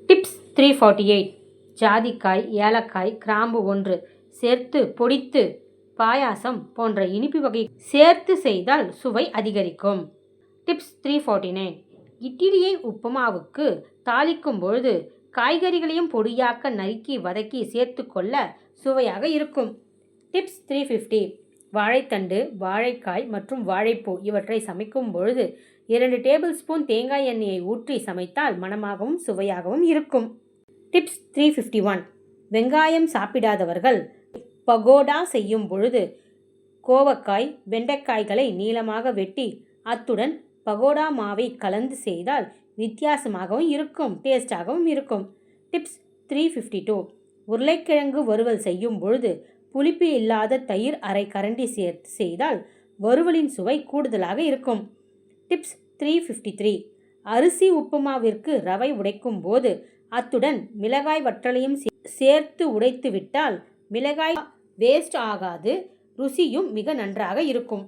Tips 348. ஜாதிக்காய், ஏலக்காய், கிராம்பு 1 சேர்த்து பொடித்து பாயாசம் போன்ற இனிப்பு வகை சேர்த்து செய்தால் சுவை அதிகரிக்கும். டிப்ஸ் 349. இட்லியை உப்புமாவுக்கு தாளிக்கும் பொழுது காய்கறிகளையும் பொடியாக்க நறுக்கி வதக்கி சேர்த்துக்கொள்ள சுவையாக இருக்கும். டிப்ஸ் 350. வாழைத்தண்டு, வாழைக்காய் மற்றும் வாழைப்பூ இவற்றை சமைக்கும் பொழுது 2 டேபிள் ஸ்பூன் தேங்காய் எண்ணெயை ஊற்றி சமைத்தால் மணமாகவும் சுவையாகவும் இருக்கும். டிப்ஸ் 351. வெங்காயம் சாப்பிடாதவர்கள் பகோடா செய்யும் பொழுது கோவக்காய், வெண்டைக்காய்களை நீளமாக வெட்டி அத்துடன் பகோடா மாவை கலந்து செய்தால் வித்தியாசமாகவும் இருக்கும், டேஸ்டாகவும் இருக்கும். டிப்ஸ் 352. உருளைக்கிழங்கு வறுவல் செய்யும் பொழுது புளிப்பு இல்லாத தயிர் அரை கரண்டி சேர்த்து செய்தால் வறுவலின் சுவை கூடுதலாக இருக்கும். டிப்ஸ் 353. அரிசி உப்புமாவிற்கு ரவை உடைக்கும் போது அத்துடன் மிளகாய் வற்றலையும் சேர்த்து உடைத்து விட்டால் மிளகாய் வேஸ்ட் ஆகாது, ருசியும் மிக நன்றாக இருக்கும்.